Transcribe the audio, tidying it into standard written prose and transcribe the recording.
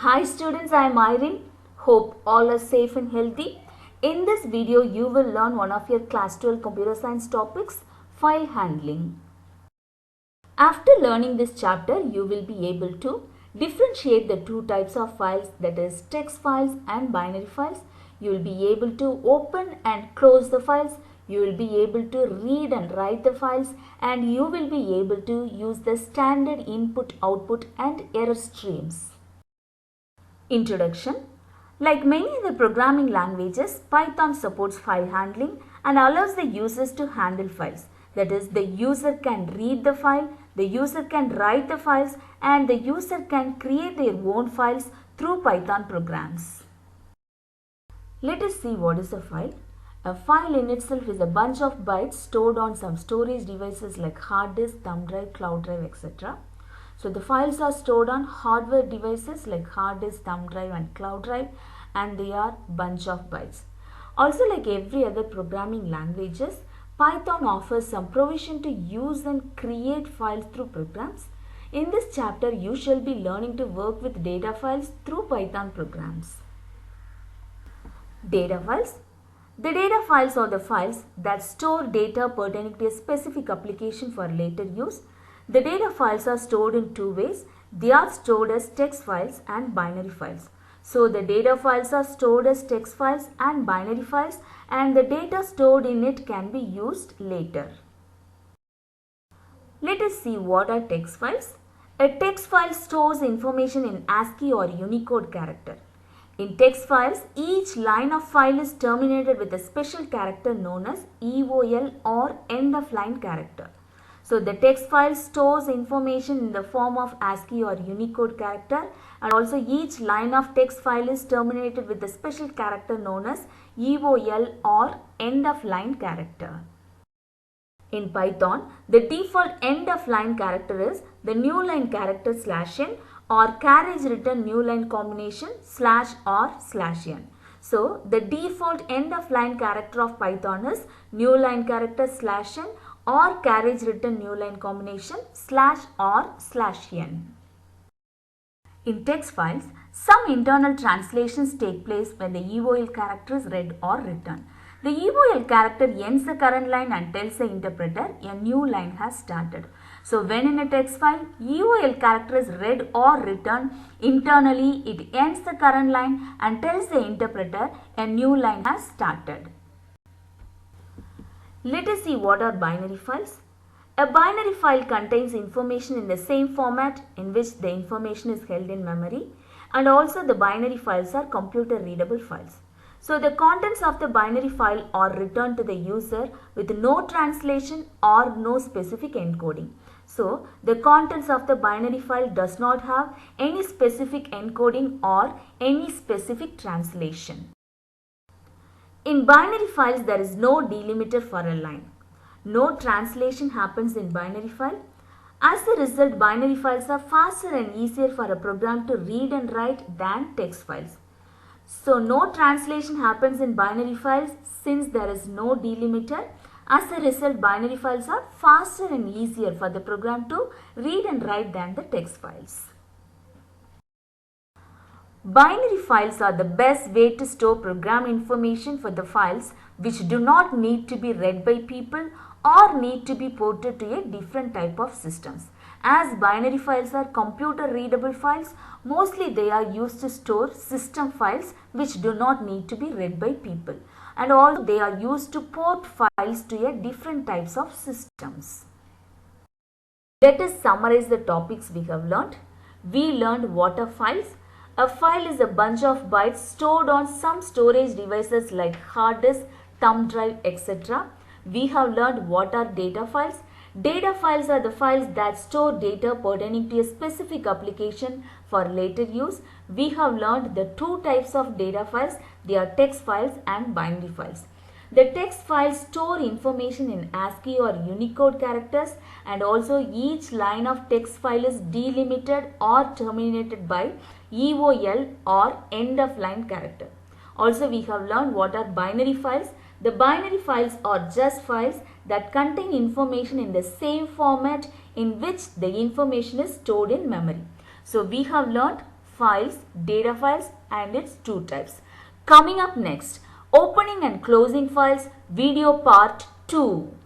Hi students, I am Irene. Hope all are safe and healthy. In this video, you will learn one of your class 12 computer science topics, file handling. After learning this chapter, you will be able to differentiate the two types of files, that is text files and binary files. You will be able to open and close the files. You will be able to read and write the files, and you will be able to use the standard input, output and error streams. Introduction. Like many other programming languages, Python supports file handling and allows the users to handle files. That is, the user can read the file, the user can write the files, and the user can create their own files through Python programs. Let us see what is a file. A file in itself is a bunch of bytes stored on some storage devices like hard disk, thumb drive, cloud drive, etc. So the files are stored on hardware devices like hard disk, thumb drive and cloud drive, and they are bunch of bytes. Also, like every other programming languages, Python offers some provision to use and create files through programs. In this chapter, you shall be learning to work with data files through Python programs. Data files. The data files are the files that store data pertaining to a specific application for later use. The data files are stored in two ways. They are stored as text files and binary files. So the data files are stored as text files and binary files, and the data stored in it can be used later. Let us see what are text files. A text file stores information in ASCII or Unicode character. In text files, each line of file is terminated with a special character known as EOL or end of line character. So the text file stores information in the form of ASCII or Unicode character, and also each line of text file is terminated with a special character known as EOL or end of line character. In Python, the default end of line character is the new line character /n or carriage return new line combination /or/n. So the default end of line character of Python is new line character /n or carriage return new line combination /or/n. In text files, some internal translations take place when the EOL character is read or written. The EOL character ends the current line and tells the interpreter a new line has started. So when in a text file, EOL character is read or written, internally it ends the current line and tells the interpreter a new line has started. Let us see what are binary files. A binary file contains information in the same format in which the information is held in memory, and also the binary files are computer readable files. So the contents of the binary file are returned to the user with no translation or no specific encoding. So the contents of the binary file does not have any specific encoding or any specific translation. In binary files, there is no delimiter for a line. No translation happens in binary file. As a result, binary files are faster and easier for a program to read and write than text files. So no translation happens in binary files since there is no delimiter. As a result, binary files are faster and easier for the program to read and write than the text files. Binary files are the best way to store program information for the files which do not need to be read by people or need to be ported to a different type of systems. As binary files are computer readable files, mostly they are used to store system files which do not need to be read by people, and also they are used to port files to a different types of systems. Let us summarize the topics we have learned. We learned what are files. A file is a bunch of bytes stored on some storage devices like hard disk, thumb drive, etc. We have learned what are data files. Data files are the files that store data pertaining to a specific application for later use. We have learned the two types of data files. They are text files and binary files. The text files store information in ASCII or Unicode characters, and also each line of text file is delimited or terminated by EOL or end of line character. Also, we have learned what are binary files. The binary files are just files that contain information in the same format in which the information is stored in memory. So we have learned files, data files and its two types. Coming up next, opening and closing files, video part 2.